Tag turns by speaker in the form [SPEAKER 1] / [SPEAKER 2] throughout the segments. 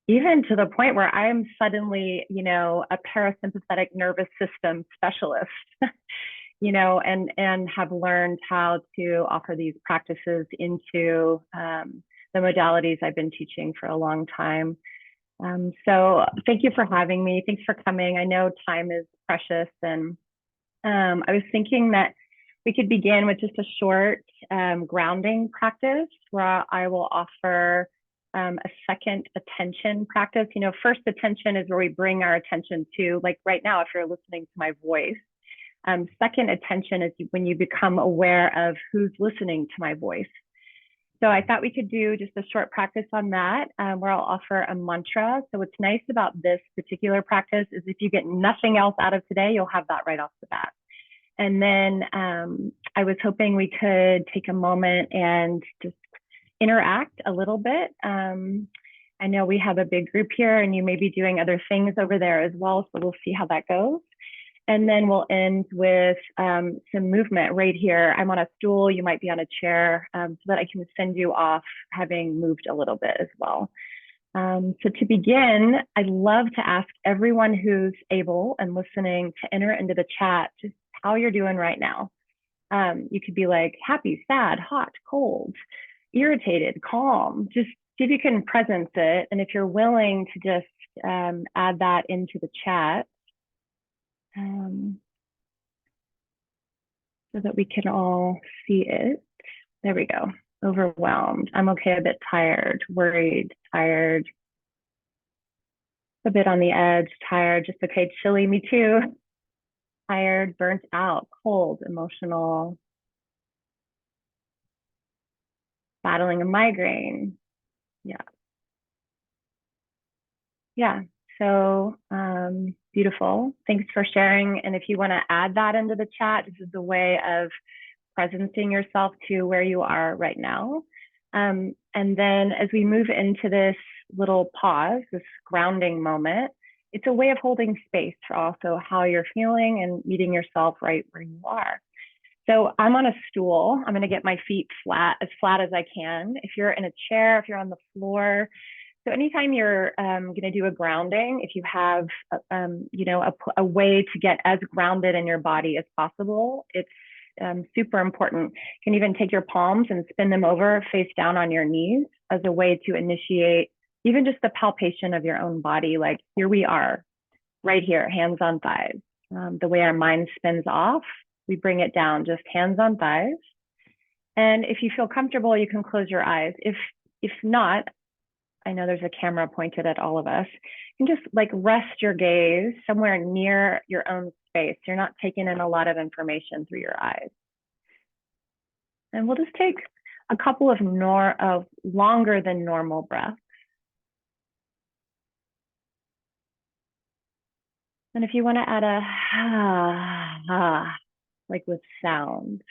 [SPEAKER 1] even to the point where I'm suddenly, a parasympathetic nervous system specialist, and have learned how to offer these practices into the modalities I've been teaching for a long time. So thank you for having me. Thanks for coming. I know time is precious, and I was thinking that we could begin with just a short grounding practice where I will offer a second attention practice. First attention is where we bring our attention to, like right now, if you're listening to my voice. Second attention is when you become aware of who's listening to my voice. So I thought we could do just a short practice on that, where I'll offer a mantra. So what's nice about this particular practice is if you get nothing else out of today, you'll have that right off the bat. And then I was hoping we could take a moment and just interact a little bit. I know we have a big group here and you may be doing other things over there as well, so we'll see how that goes. And then we'll end with some movement right here. I'm on a stool, you might be on a chair, so that I can send you off having moved a little bit as well. So to begin, I'd love to ask everyone who's able and listening to enter into the chat just how you're doing right now. You could be like happy, sad, hot, cold, irritated, calm. Just see if you can presence it. And if you're willing to just add that into the chat, so that we can all see it. There we go. Overwhelmed. I'm okay, a bit tired, worried, tired, a bit on the edge, tired, just okay, chilly, me too. Tired, burnt out, cold, emotional, battling a migraine. Yeah. Yeah. So beautiful. Thanks for sharing. And if you want to add that into the chat, this is a way of presencing yourself to where you are right now. And then as we move into this little pause, this grounding moment, it's a way of holding space for also how you're feeling and meeting yourself right where you are. So I'm on a stool. I'm going to get my feet flat as I can. If you're in a chair, if you're on the floor, so anytime you're going to do a grounding, if you have, a way to get as grounded in your body as possible, it's super important. You can even take your palms and spin them over face down on your knees as a way to initiate even just the palpation of your own body. Like here we are, right here, hands on thighs. The way our mind spins off, we bring it down, just hands on thighs. And if you feel comfortable, you can close your eyes. If not, I know there's a camera pointed at all of us. You can just like rest your gaze somewhere near your own space. You're not taking in a lot of information through your eyes. And we'll just take a couple of longer than normal breaths. And if you want to add a like with sound,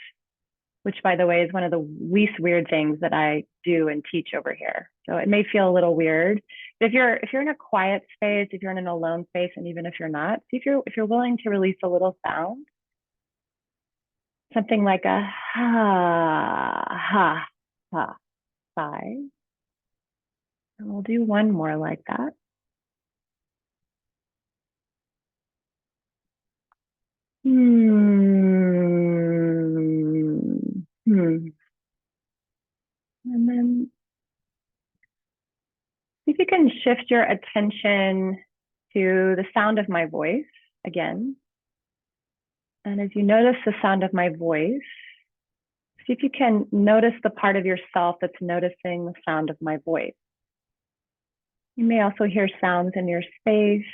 [SPEAKER 1] which by the way is one of the least weird things that I do and teach over here. So it may feel a little weird. But if you're in a quiet space, if you're in an alone space, and even if you're not, see if you're willing to release a little sound. Something like a ha, sigh. And we'll do one more like that. And then see if you can shift your attention to the sound of my voice again. And as you notice the sound of my voice, see if you can notice the part of yourself that's noticing the sound of my voice. You may also hear sounds in your space.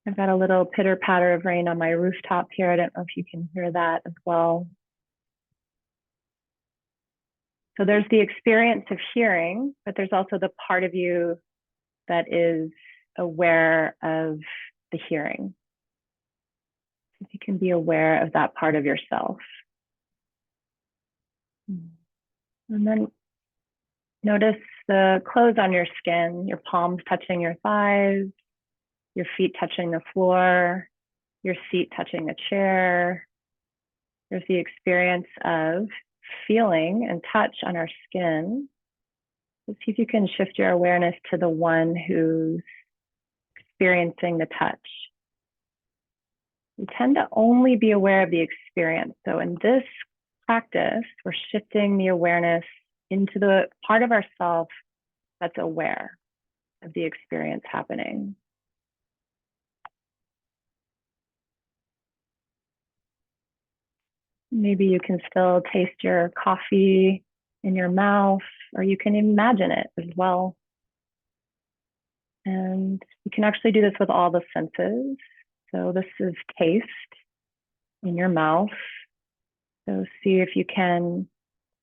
[SPEAKER 1] I've got a little pitter patter of rain on my rooftop here. I don't know if you can hear that as well. So there's the experience of hearing, but there's also the part of you that is aware of the hearing. If you can be aware of that part of yourself. And then notice the clothes on your skin, your palms touching your thighs, your feet touching the floor, your seat touching the chair. There's the experience of feeling and touch on our skin. So see if you can shift your awareness to the one who's experiencing the touch. We tend to only be aware of the experience. So in this practice, we're shifting the awareness into the part of ourself that's aware of the experience happening. Maybe you can still taste your coffee in your mouth, or you can imagine it as well. And you can actually do this with all the senses. So this is taste in your mouth. So see if you can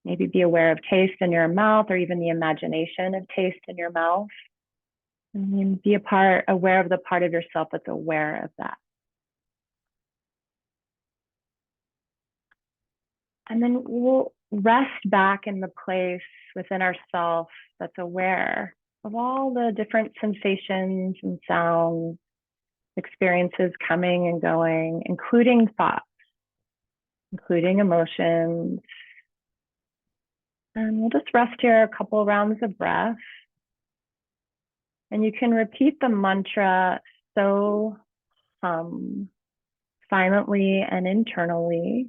[SPEAKER 1] maybe be aware of taste in your mouth, or even the imagination of taste in your mouth. And then be aware of the part of yourself that's aware of that. And then we'll rest back in the place within ourselves that's aware of all the different sensations and sounds, experiences coming and going, including thoughts, including emotions. And we'll just rest here a couple rounds of breath. And you can repeat the mantra so silently and internally.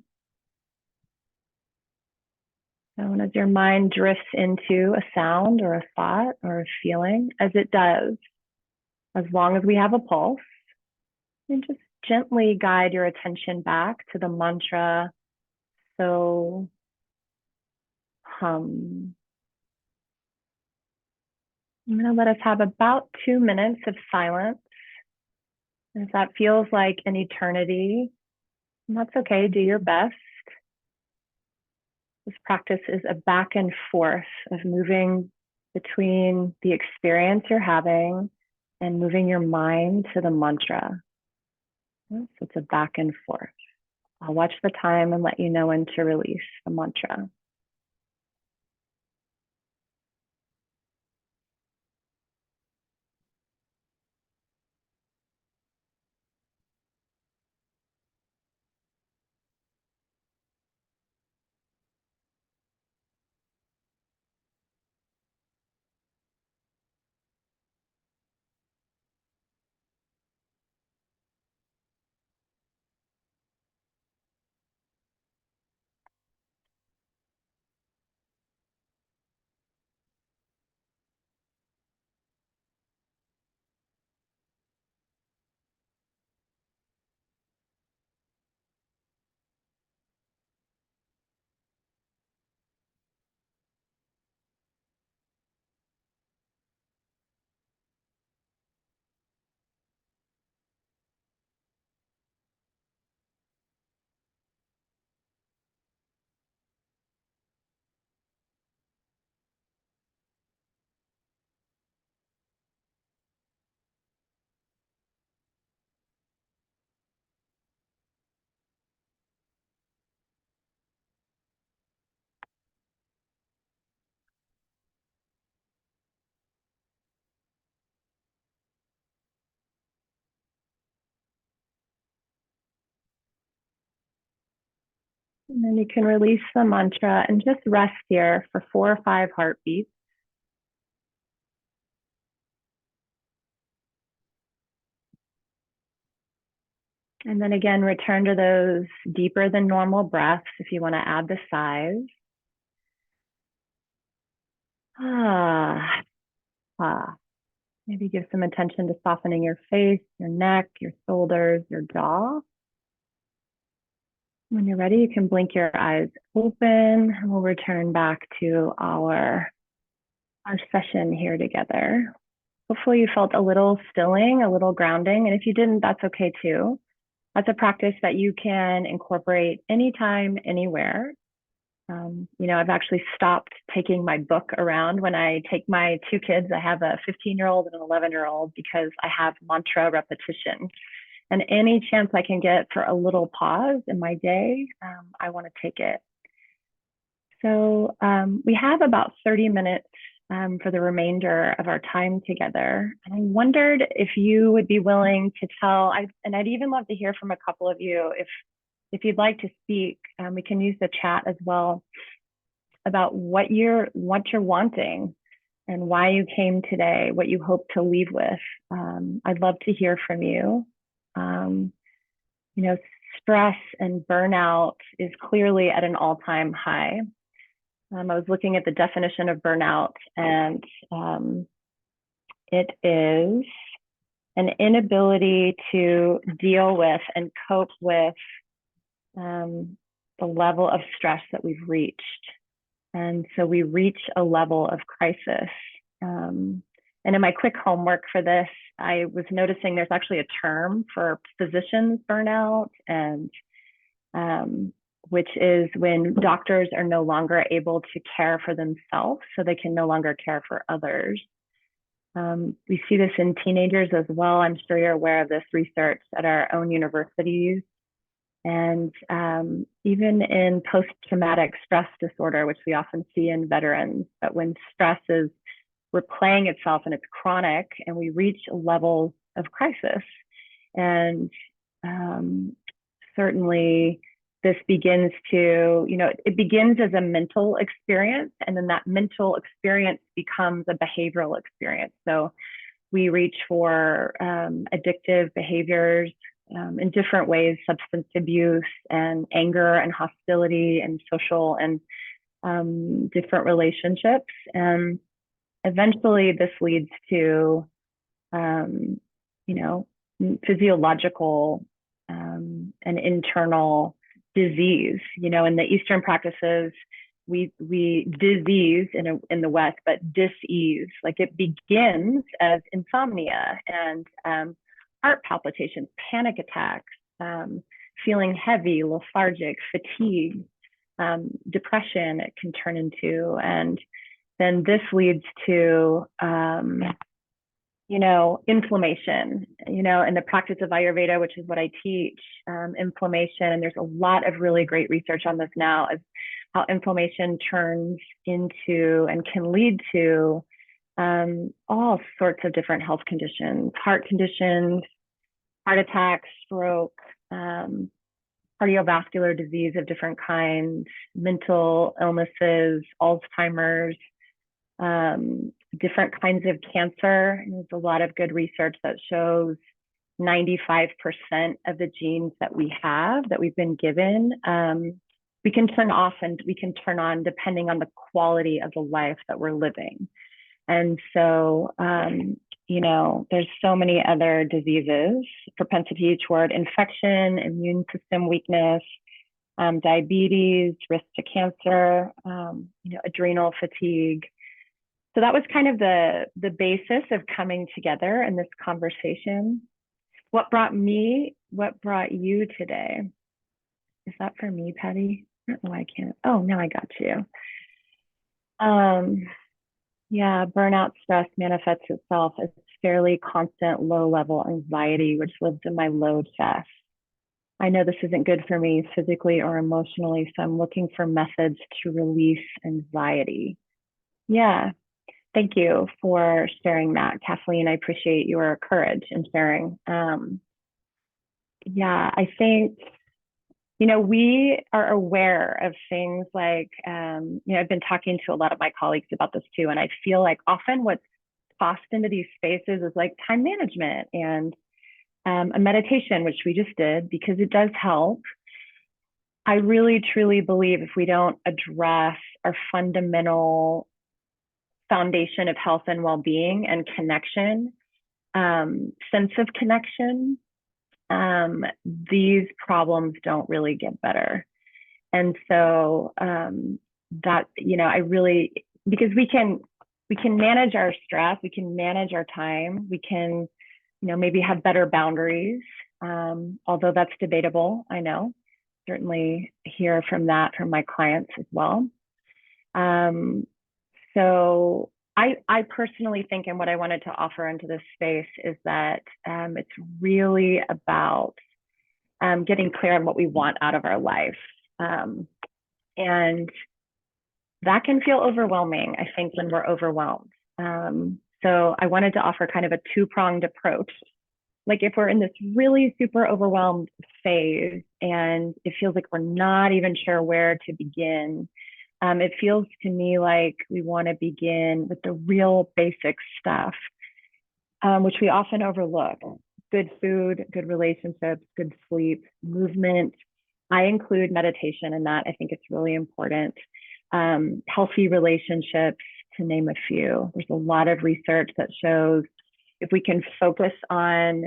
[SPEAKER 1] And as your mind drifts into a sound or a thought or a feeling, as it does, as long as we have a pulse, and just gently guide your attention back to the mantra, so hum. I'm going to let us have about 2 minutes of silence. And if that feels like an eternity, that's okay, do your best. This practice is a back and forth of moving between the experience you're having and moving your mind to the mantra. So it's a back and forth. I'll watch the time and let you know when to release the mantra. And then you can release the mantra and just rest here for 4 or 5 heartbeats. And then again, return to those deeper than normal breaths if you want to add the size. Ah, ah. Maybe give some attention to softening your face, your neck, your shoulders, your jaw. When you're ready, you can blink your eyes open and we'll return back to our session here together. Hopefully you felt a little stilling, a little grounding. And if you didn't, that's okay too. That's a practice that you can incorporate anytime, anywhere. I've actually stopped taking my book around when I take my 2 kids. I have a 15-year-old and an 11-year-old because I have mantra repetition. And any chance I can get for a little pause in my day, I want to take it. So we have about 30 minutes for the remainder of our time together. And I wondered if you would be willing to tell, and I'd even love to hear from a couple of you if you'd like to speak. We can use the chat as well about what you're wanting and why you came today, what you hope to leave with. I'd love to hear from you. Um, you know, stress and burnout is clearly at an all-time high. I was looking at the definition of burnout, and it is an inability to deal with and cope with the level of stress that we've reached. And so we reach a level of crisis. And in my quick homework for this, I was noticing there's actually a term for physicians burnout, and which is when doctors are no longer able to care for themselves, so they can no longer care for others. We see this in teenagers as well. I'm sure you're aware of this research at our own universities. And even in post-traumatic stress disorder, which we often see in veterans, but when stress is replaying itself and it's chronic, and we reach levels of crisis. And certainly this begins to, it begins as a mental experience, and then that mental experience becomes a behavioral experience. So we reach for addictive behaviors in different ways, substance abuse and anger and hostility and social and different relationships. And eventually this leads to, physiological and internal disease. In the Eastern practices, we disease in the West, but dis-ease, like it begins as insomnia and heart palpitations, panic attacks, feeling heavy, lethargic, fatigue, depression it can turn into. And then this leads to, inflammation, in the practice of Ayurveda, which is what I teach, inflammation. And there's a lot of really great research on this now, as how inflammation turns into and can lead to all sorts of different health conditions, heart conditions, heart attacks, stroke, cardiovascular disease of different kinds, mental illnesses, Alzheimer's, different kinds of cancer. And there's a lot of good research that shows 95% of the genes that we have, that we've been given, we can turn off and we can turn on depending on the quality of the life that we're living. And so, there's so many other diseases, propensity toward infection, immune system weakness, diabetes, risk to cancer, adrenal fatigue. So that was kind of the basis of coming together in this conversation. What brought you today? Is that for me, Patty? I don't know why I can't. Oh, now I got you. Yeah, burnout stress manifests itself as fairly constant low-level anxiety, which lives in my low chest. I know this isn't good for me physically or emotionally, so I'm looking for methods to release anxiety. Yeah, thank you for sharing that, Kathleen. I appreciate your courage in sharing. Yeah, I think, we are aware of things like, I've been talking to a lot of my colleagues about this too, and I feel like often what's tossed into these spaces is like time management and a meditation, which we just did, because it does help. I really, truly believe if we don't address our fundamental foundation of health and well-being and connection, sense of connection, these problems don't really get better. And so that, I really, because we can manage our stress, we can manage our time, we can, maybe have better boundaries, although that's debatable, I know. Certainly hear from my clients as well. So I personally think, and what I wanted to offer into this space is that it's really about getting clear on what we want out of our life. And that can feel overwhelming, I think, when we're overwhelmed. So I wanted to offer kind of a two-pronged approach. Like if we're in this really super overwhelmed phase and it feels like we're not even sure where to begin, It feels to me like we want to begin with the real basic stuff, which we often overlook. Good food, good relationships, good sleep, movement. I include meditation in that. I think it's really important. Healthy relationships, to name a few. There's a lot of research that shows if we can focus on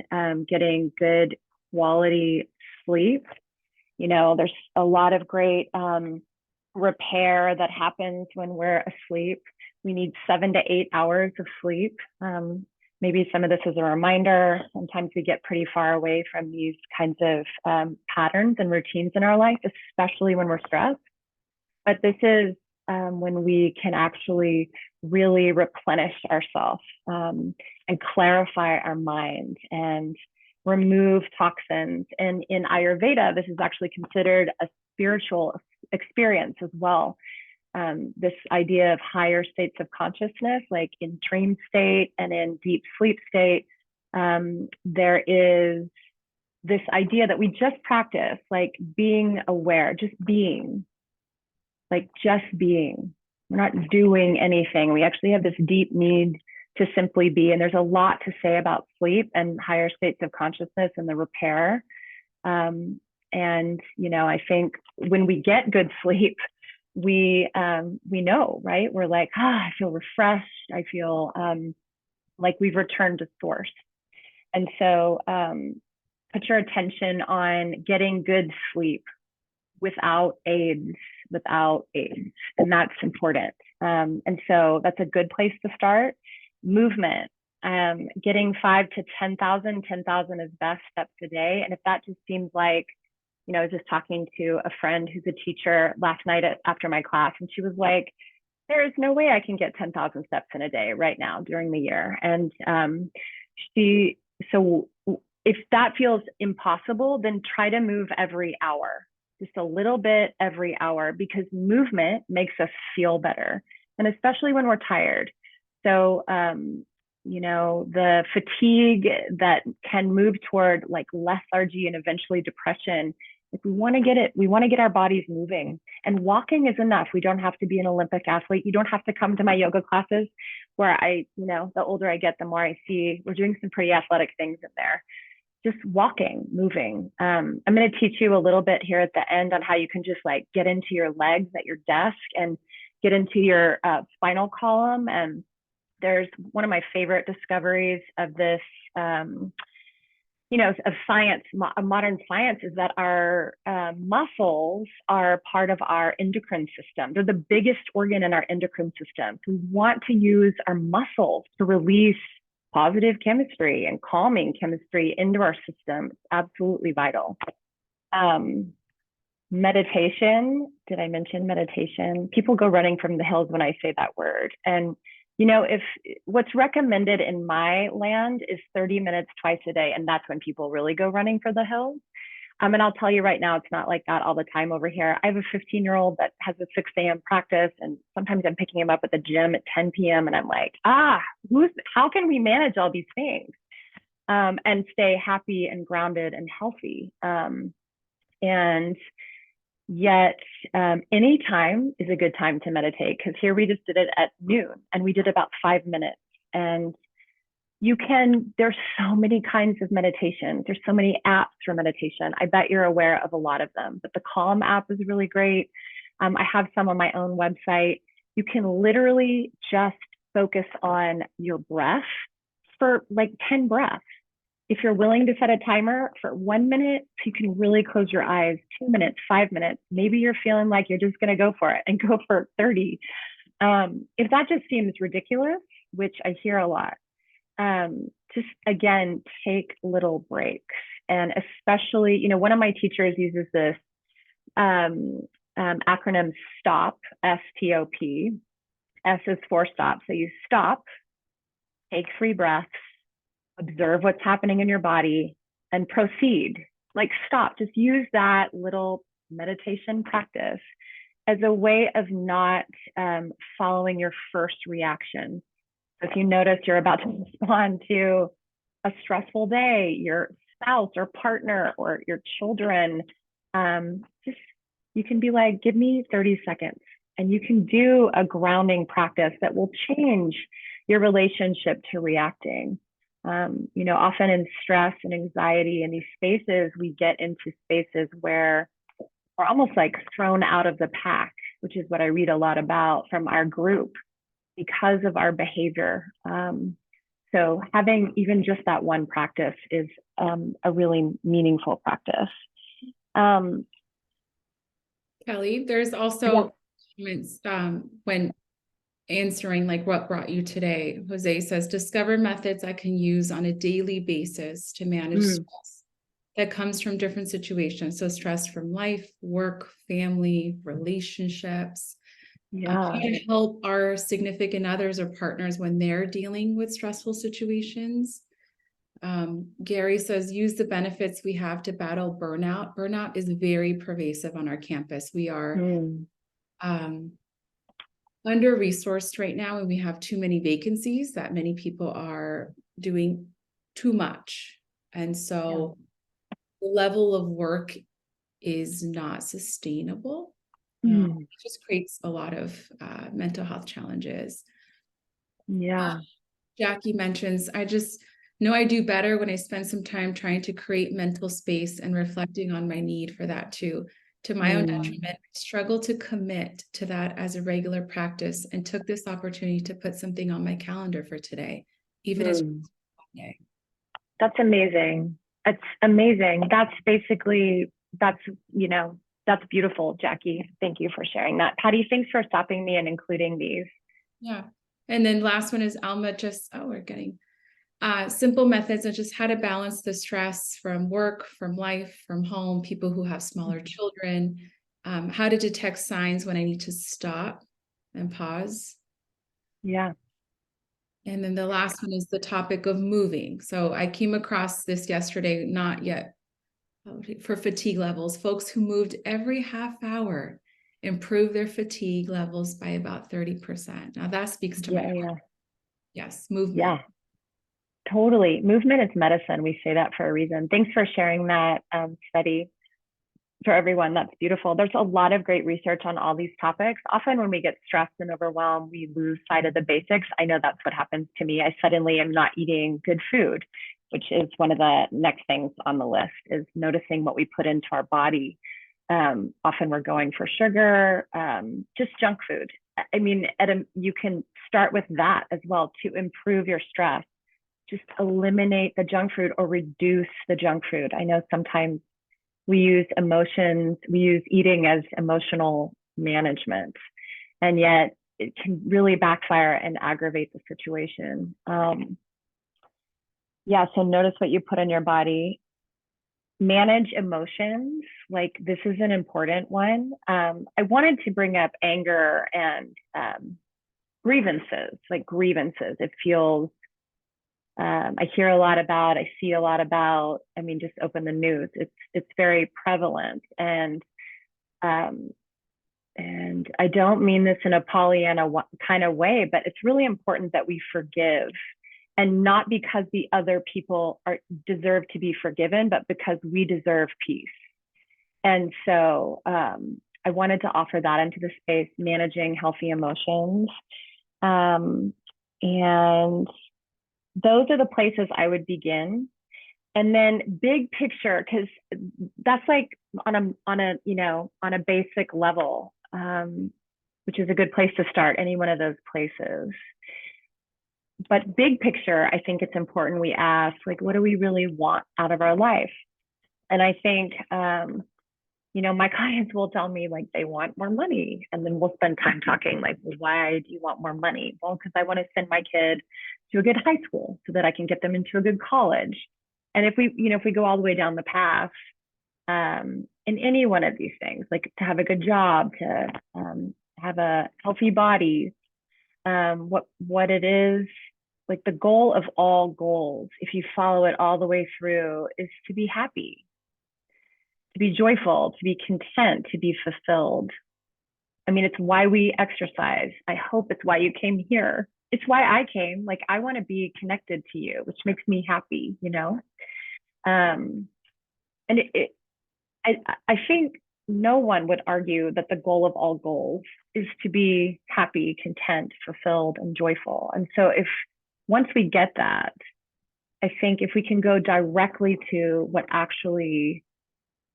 [SPEAKER 1] getting good quality sleep, there's a lot of great repair that happens when we're asleep. We need 7 to 8 hours of sleep. Maybe some of this is a reminder. Sometimes we get pretty far away from these kinds of patterns and routines in our life, especially when we're stressed. But this is when we can actually really replenish ourselves and clarify our mind and remove toxins. And in Ayurveda, this is actually considered a spiritual experience as well. This idea of higher states of consciousness, like in dream state and in deep sleep state, there is this idea that we just practice, like being aware, just being. We're not doing anything. We actually have this deep need to simply be. And there's a lot to say about sleep and higher states of consciousness and the repair. And, I think when we get good sleep, we know, right? We're like, I feel refreshed. I feel like we've returned to source. And so put your attention on getting good sleep without aids, and that's important. And so that's a good place to start. Movement, getting 5 to 10,000 is best steps a day. And if that just seems like, I was just talking to a friend who's a teacher last night after my class, and she was like, there is no way I can get 10,000 steps in a day right now during the year. And so if that feels impossible, then try to move every hour. Just a little bit every hour, because movement makes us feel better, and especially when we're tired. So, the fatigue that can move toward like lethargy and eventually depression, if we want to get our bodies moving, and walking is enough. We don't have to be an Olympic athlete. You don't have to come to my yoga classes where the older I get, the more I see we're doing some pretty athletic things in there. Just walking, moving. I'm going to teach you a little bit here at the end on how you can just like get into your legs at your desk and get into your spinal column. And there's one of my favorite discoveries of this, of science, modern science, is that our muscles are part of our endocrine system. They're the biggest organ in our endocrine system. So we want to use our muscles to release positive chemistry and calming chemistry into our system. It's absolutely vital. Meditation. Did I mention meditation? People go running from the hills when I say that word. And, if what's recommended in my land is 30 minutes twice a day, and that's when people really go running for the hills. And I'll tell you right now, it's not like that all the time over here. I have a 15-year-old that has a 6 a.m. practice, and sometimes I'm picking him up at the gym at 10 p.m. and I'm like, how can we manage all these things and stay happy and grounded and healthy? And yet anytime is a good time to meditate, because here we just did it at noon and we did about 5 minutes. And there's so many kinds of meditation. There's so many apps for meditation. I bet you're aware of a lot of them, but the Calm app is really great. I have some on my own website. You can literally just focus on your breath for like 10 breaths. If you're willing to set a timer for 1 minute, you can really close your eyes. 2 minutes, 5 minutes. Maybe you're feeling like you're just going to go for it and go for 30. If that just seems ridiculous, which I hear a lot, just again, take little breaks. And especially, one of my teachers uses this acronym STOP, S-T-O-P. S is for stop. So you stop, take 3 breaths, observe what's happening in your body, and proceed. Like stop, just use that little meditation practice as a way of not following your first reaction. If you notice you're about to respond to a stressful day, your spouse or partner or your children, you can be like, give me 30 seconds And you can do a grounding practice that will change your relationship to reacting. Often in stress and anxiety in these spaces, we get into spaces where we're almost like thrown out of the pack, which is what I read a lot about from our group because of our behavior. So having even just that one practice is a really meaningful practice.
[SPEAKER 2] Kelly, there's also comments when answering like what brought you today. Jose says, discover methods I can use on a daily basis to manage stress that comes from different situations. So stress from life, work, family, relationships. How to help our significant others or partners when they're dealing with stressful situations. Gary says, use the benefits we have to battle burnout. Burnout is very pervasive on our campus. We are under-resourced right now, and we have too many vacancies that many people are doing too much. And so the level of work is not sustainable. It just creates a lot of mental health challenges. Jackie mentions, I just know I do better when I spend some time trying to create mental space and reflecting on my need for that too. To my own detriment, I struggle to commit to that as a regular practice and took this opportunity to put something on my calendar for today, even as one day.
[SPEAKER 1] That's amazing. It's amazing. That's basically, that's beautiful, Jackie. Thank you for sharing that. Patty, thanks for stopping me and including these.
[SPEAKER 2] Yeah. And then last one is Alma, we're getting simple methods of just how to balance the stress from work, from life, from home, people who have smaller children, how to detect signs when I need to stop and pause.
[SPEAKER 1] Yeah.
[SPEAKER 2] And then the last one is the topic of moving. So I came across this yesterday, not yet for fatigue levels. Folks who moved every half hour improve their fatigue levels by about 30%. Now that speaks to my heart. Yes, movement.
[SPEAKER 1] Yeah, totally. Movement is medicine. We say that for a reason. Thanks for sharing that study for everyone. That's beautiful. There's a lot of great research on all these topics. Often when we get stressed and overwhelmed, we lose sight of the basics. I know that's what happens to me. I suddenly am not eating good food, which is one of the next things on the list, is noticing what we put into our body. Often we're going for sugar, just junk food. I mean, you can start with that as well to improve your stress. Just eliminate the junk food or reduce the junk food. I know sometimes we use eating as emotional management, and yet it can really backfire and aggravate the situation. So notice what you put in your body. Manage emotions. Like, this is an important one. I wanted to bring up anger and grievances. It feels, I hear a lot about, I see a lot about, I mean, just open the news. It's very prevalent. And I don't mean this in a Pollyanna kind of way, but it's really important that we forgive. And not because the other people deserve to be forgiven, but because we deserve peace. And so I wanted to offer that into the space, managing healthy emotions. And those are the places I would begin. And then big picture, because that's like on a basic level, which is a good place to start, any one of those places. But big picture, I think it's important we ask, like, what do we really want out of our life? And I think, my clients will tell me, like, they want more money. And then we'll spend time talking, like, well, why do you want more money? Well, because I want to send my kid to a good high school so that I can get them into a good college. And if we go all the way down the path, in any one of these things, like to have a good job, to have a healthy body, what it is, like the goal of all goals, if you follow it all the way through, is to be happy, to be joyful, to be content, to be fulfilled. I mean, it's why we exercise. I hope it's why you came here. It's why I came. Like, I want to be connected to you, which makes me happy, And I think no one would argue that the goal of all goals is to be happy, content, fulfilled, and joyful. And so if once we get that, I think if we can go directly to what actually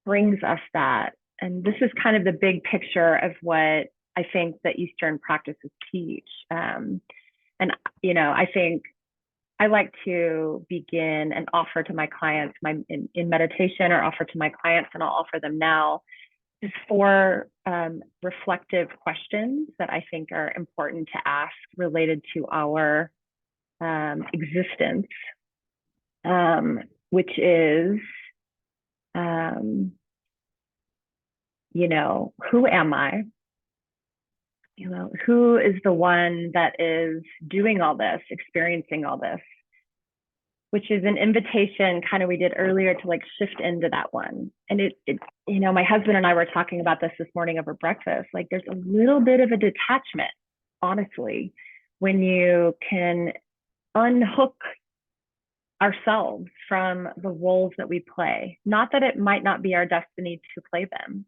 [SPEAKER 1] brings us that, and this is kind of the big picture of what I think the Eastern practices teach. And, I think I like to begin and offer to my clients in meditation, or offer to my clients, and I'll offer them now, just 4 reflective questions that I think are important to ask related to our existence, which is, who am I? Who is the one that is doing all this, experiencing all this? Which is an invitation, kind of we did earlier, to like shift into that one. And my husband and I were talking about this morning over breakfast. Like there's a little bit of a detachment, honestly, when you can unhook ourselves from the roles that we play. Not that it might not be our destiny to play them.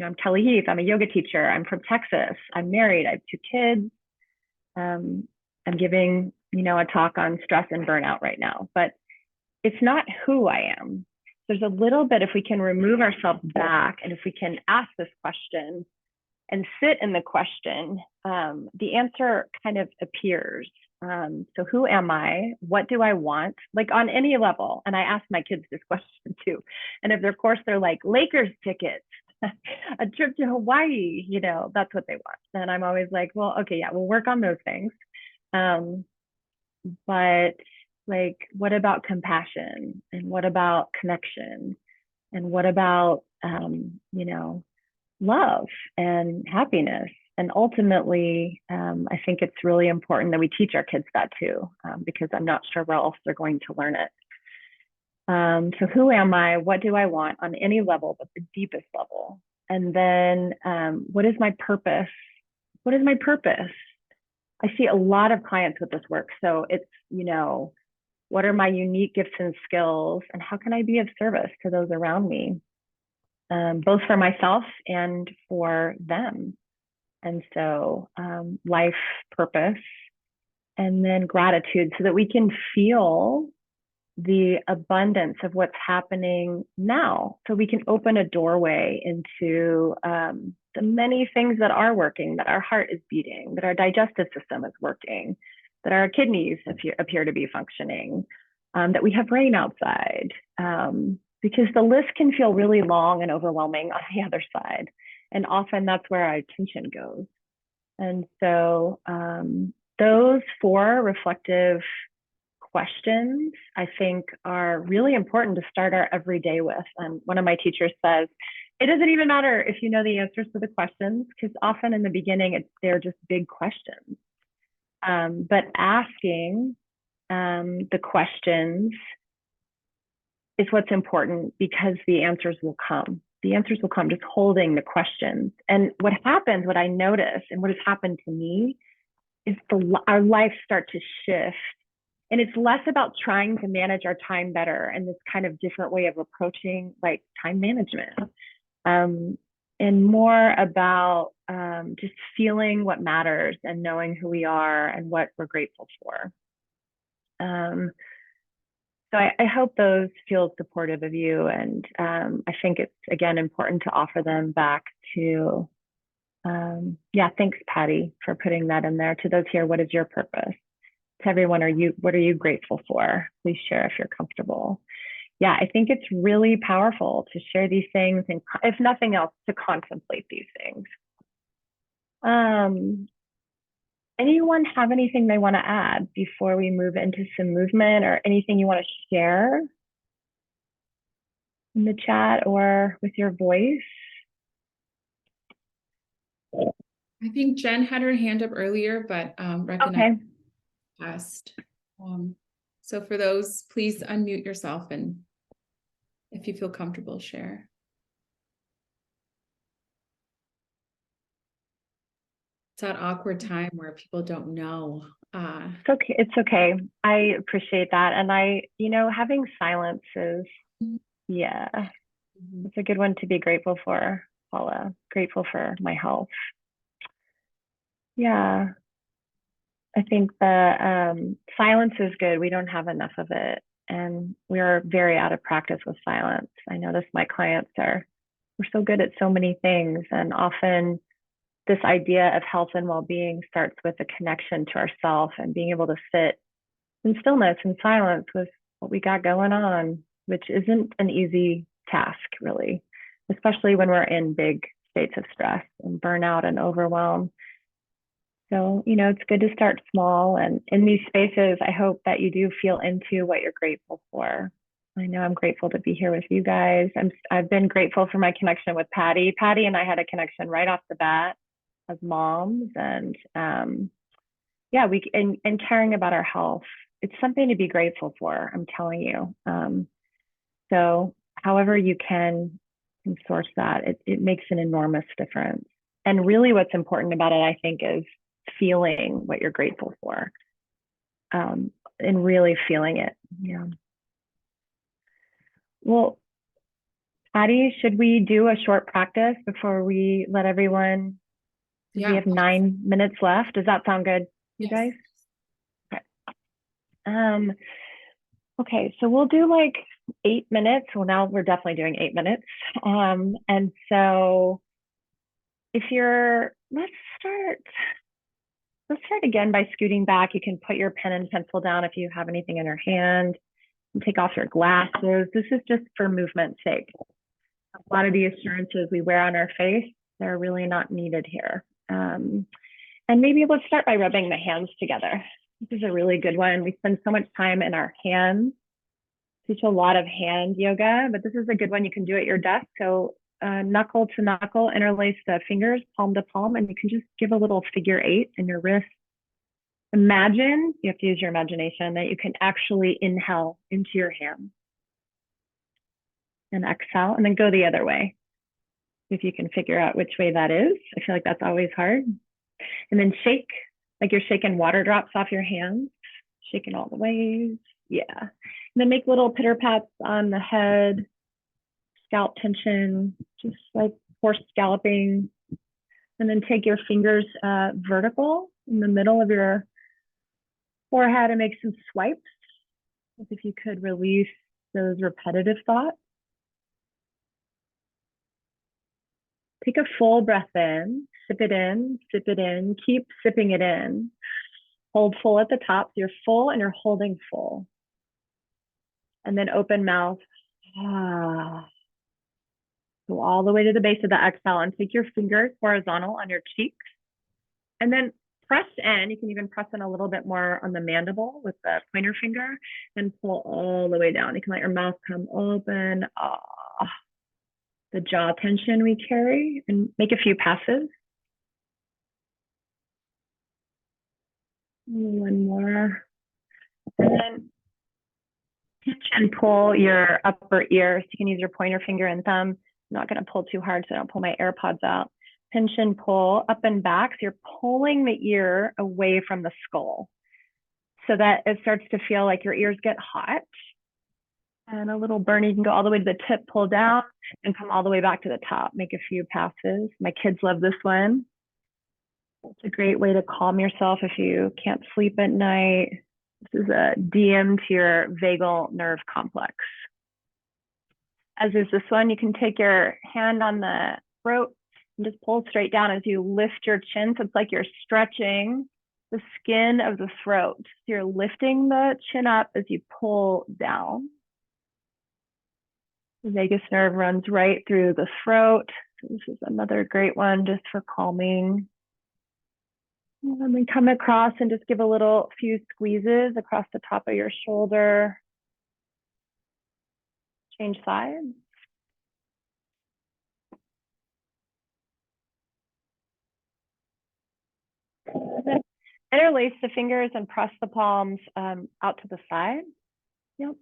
[SPEAKER 1] I'm Kelly Heath. I'm a yoga teacher. I'm from Texas. I'm married. I have 2 kids. I'm giving, a talk on stress and burnout right now, but it's not who I am. There's a little bit, if we can remove ourselves back, and if we can ask this question and sit in the question, the answer kind of appears. So who am I? What do I want? Like on any level. And I ask my kids this question too. And if of course they're like Lakers tickets, a trip to Hawaii, that's what they want. And I'm always like, well, okay, yeah, we'll work on those things. But like, what about compassion? And what about connection? And what about, love and happiness? And ultimately, I think it's really important that we teach our kids that too, because I'm not sure where else they're going to learn it. So who am I? What do I want on any level, but the deepest level? And then what is my purpose? What is my purpose? I see a lot of clients with this work. So it's, what are my unique gifts and skills, and how can I be of service to those around me, both for myself and for them? And so life purpose, and then gratitude, so that we can feel the abundance of what's happening now, so we can open a doorway into the many things that are working, that our heart is beating, that our digestive system is working, that our kidneys appear to be functioning, that we have rain outside, because the list can feel really long and overwhelming on the other side. And often that's where our attention goes. And so those 4 reflective questions, I think, are really important to start our everyday with. And one of my teachers says, it doesn't even matter if you know the answers to the questions, because often in the beginning, they're just big questions. But asking the questions is what's important, because the answers will come. The answers will come, just holding the questions. And what happens, what I notice, and what has happened to me, is our life start to shift. And it's less about trying to manage our time better and this kind of different way of approaching like time management, and more about just feeling what matters and knowing who we are and what we're grateful for. So I hope those feel supportive of you. And I think it's, again, important to offer them back to, thanks, Patty, for putting that in there. To those here, what is your purpose? To everyone, what are you grateful for? Please share if you're comfortable. Yeah, I think it's really powerful to share these things, and if nothing else, to contemplate these things. Anyone have anything they want to add before we move into some movement, or anything you want to share in the chat or with your voice?
[SPEAKER 2] I think Jen had her hand up earlier, but reconnect passed. So for those, please unmute yourself, and if you feel comfortable, share. It's that awkward time where people don't know.
[SPEAKER 1] It's okay. It's okay. I appreciate that. And having silence is, it's a good one to be grateful for. Paula. Grateful for my health. Yeah, I think the silence is good. We don't have enough of it. And we are very out of practice with silence. I notice my clients we're so good at so many things. And often this idea of health and well-being starts with a connection to ourself and being able to sit in stillness and silence with what we got going on, which isn't an easy task, really, especially when we're in big states of stress and burnout and overwhelm. So, it's good to start small. And in these spaces, I hope that you do feel into what you're grateful for. I know I'm grateful to be here with you guys. I've been grateful for my connection with Patty. Patty and I had a connection right off the bat as moms. And yeah, and caring about our health. It's something to be grateful for, I'm telling you. So however you can source that, it makes an enormous difference. And really what's important about it, I think, is feeling what you're grateful for, and really feeling it. Yeah. Well, Patty, should we do a short practice before we let everyone?
[SPEAKER 2] Yeah.
[SPEAKER 1] We have 9 minutes left. Does that sound good, you guys? Okay. Okay, so we'll do like 8 minutes. Well, now we're definitely doing 8 minutes. And so let's start again by scooting back. You can put your pen and pencil down if you have anything in your hand, and take off your glasses. This is just for movement's sake. A lot of the assurances we wear on our face, they're really not needed here. And maybe let's start by rubbing the hands together. This is a really good one. We spend so much time in our hands. Teach a lot of hand yoga, but this is a good one you can do at your desk. So knuckle to knuckle, interlace the fingers, palm to palm, and you can just give a little figure 8 in your wrist. Imagine, you have to use your imagination, that you can actually inhale into your hands and exhale, and then go the other way. If you can figure out which way that is. I feel like that's always hard. And then shake, like you're shaking water drops off your hands, shaking all the ways. Yeah. And then make little pitter pats on the head, scalp tension, just like horse scalloping. And then take your fingers vertical in the middle of your forehead and make some swipes, as if you could release those repetitive thoughts. Take a full breath in, sip it in, keep sipping it in. Hold full at the top, so you're full and you're holding full. And then open mouth. Go all the way to the base of the exhale and take your fingers horizontal on your cheeks. And then press in. You can even press in a little bit more on the mandible with the pointer finger and pull all the way down. You can let your mouth come open. The jaw tension we carry, and make a few passes. One more. And then pinch and pull your upper ear. So you can use your pointer finger and thumb. I'm not going to pull too hard so I don't pull my AirPods out. Pinch and pull up and back. So you're pulling the ear away from the skull so that it starts to feel like your ears get hot and a little burn. You can go all the way to the tip, pull down, and come all the way back to the top. Make a few passes. My kids love this one. It's a great way to calm yourself if you can't sleep at night. This is a DM to your vagal nerve complex. As is this one, you can take your hand on the throat and just pull straight down as you lift your chin. So it's like you're stretching the skin of the throat. So you're lifting the chin up as you pull down. The vagus nerve runs right through the throat. So this is another great one just for calming. And then come across and just give a few squeezes across the top of your shoulder. Change sides. Interlace the fingers and press the palms out to the side. Yep.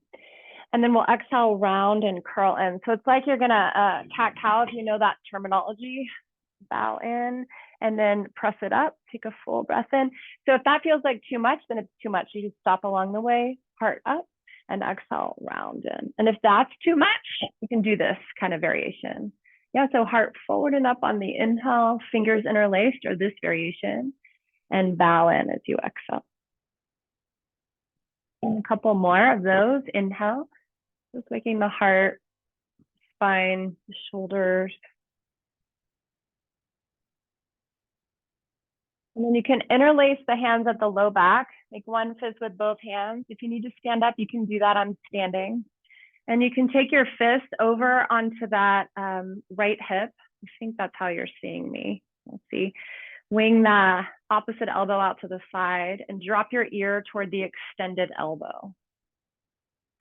[SPEAKER 1] And then we'll exhale, round and curl in. So it's like you're gonna cat-cow, if you know that terminology. Bow in and then press it up. Take a full breath in. So if that feels like too much, then it's too much. You just stop along the way, heart up, and exhale, round in. And if that's too much, you can do this kind of variation. Yeah, so heart forward and up on the inhale, fingers interlaced, or this variation, and bow in as you exhale. And a couple more of those. Inhale, just making the heart, spine, the shoulders. And then you can interlace the hands at the low back, make one fist with both hands. If you need to stand up, you can do that on standing. And you can take your fist over onto that right hip. I think that's how you're seeing me. Let's see. Wing the opposite elbow out to the side and drop your ear toward the extended elbow.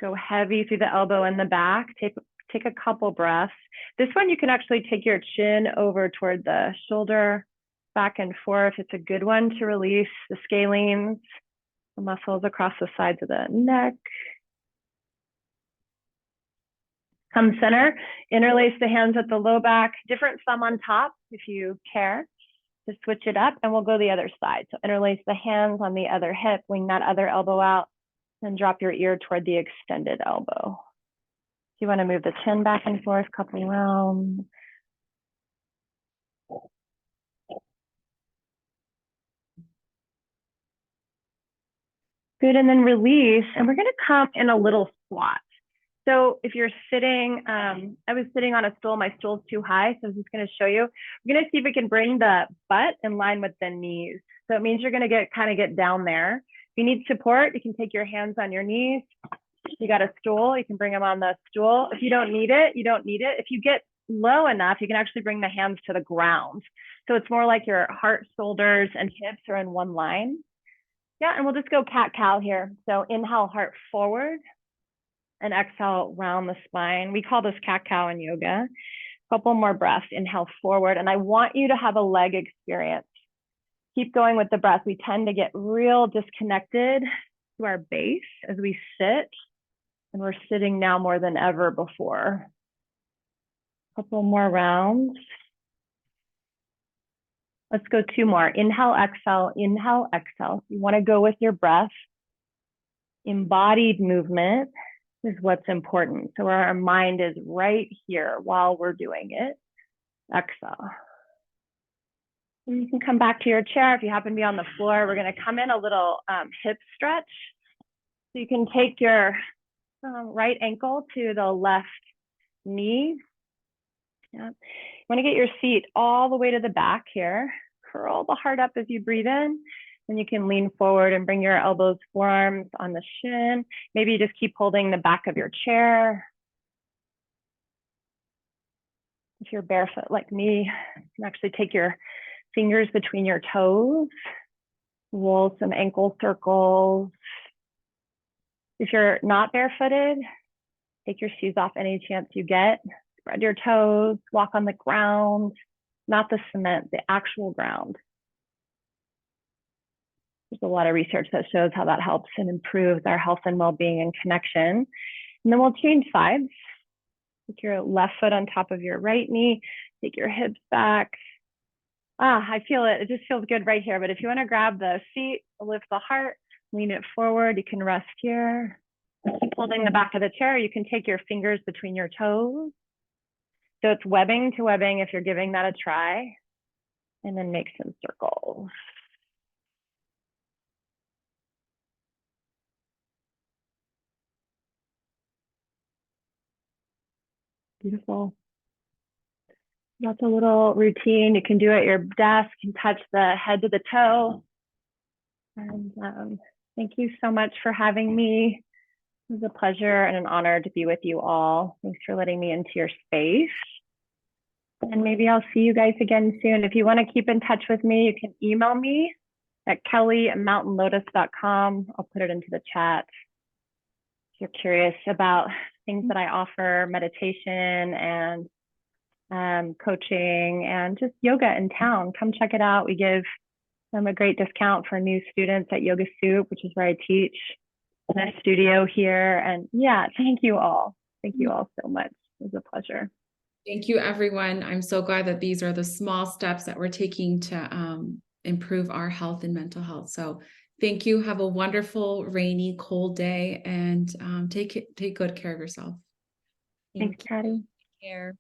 [SPEAKER 1] Go heavy through the elbow in the back. Take a couple breaths. This one, you can actually take your chin over toward the shoulder, back and forth. It's a good one to release the scalenes, the muscles across the sides of the neck. Come center, interlace the hands at the low back, different thumb on top if you care to switch it up, and we'll go the other side. So interlace the hands on the other hip, wing that other elbow out, and drop your ear toward the extended elbow. You want to move the chin back and forth, couple rounds. Good, and then release, and we're going to come in a little squat. So if you're sitting, I was sitting on a stool, my stool's too high, so I'm just going to show you. We're going to see if we can bring the butt in line with the knees. So it means you're going to kind of get down there. If you need support, you can take your hands on your knees. If you got a stool, you can bring them on the stool. If you don't need it, you don't need it. If you get low enough, you can actually bring the hands to the ground. So it's more like your heart, shoulders, and hips are in one line. Yeah, and we'll just go cat-cow here. So inhale, heart forward, and exhale, round the spine. We call this cat-cow in yoga. A couple more breaths, inhale forward, and I want you to have a leg experience. Keep going with the breath. We tend to get real disconnected to our base as we sit, and we're sitting now more than ever before. A couple more rounds. Let's go two more. Inhale, exhale, inhale, exhale. You want to go with your breath. Embodied movement is what's important. So our mind is right here while we're doing it. Exhale. And you can come back to your chair. If you happen to be on the floor, we're going to come in a little hip stretch. So you can take your right ankle to the left knee. Yeah. You want to get your seat all the way to the back here. Curl the heart up as you breathe in. And you can lean forward and bring your elbows, forearms on the shin. Maybe you just keep holding the back of your chair. If you're barefoot like me, you can actually take your fingers between your toes. Roll some ankle circles. If you're not barefooted, take your shoes off any chance you get. Spread your toes, walk on the ground, not the cement, the actual ground. There's a lot of research that shows how that helps and improves our health and well-being and connection. And then we'll change sides. Put your left foot on top of your right knee, take your hips back. I feel it. It just feels good right here. But if you want to grab the seat, lift the heart, lean it forward, you can rest here. Keep holding the back of the chair. You can take your fingers between your toes. So it's webbing to webbing if you're giving that a try. And then make some circles. Beautiful. That's a little routine. You can do it at your desk, you can touch the head to the toe. And thank you so much for having me. It was a pleasure and an honor to be with you all. Thanks for letting me into your space. And maybe I'll see you guys again soon. If you want to keep in touch with me, you can email me at kelly@mountainlotus.com. I'll put it into the chat. If you're curious about things that I offer, meditation and coaching and just yoga in town, come check it out. We give them a great discount for new students at Yoga Soup, which is where I teach, in a studio here. And yeah, thank you all. Thank you all so much. It was a pleasure.
[SPEAKER 2] Thank you, everyone. I'm so glad that these are the small steps that we're taking to improve our health and mental health. So thank you. Have a wonderful, rainy, cold day, and take good care of yourself.
[SPEAKER 1] Thanks, Patty.
[SPEAKER 3] Take care.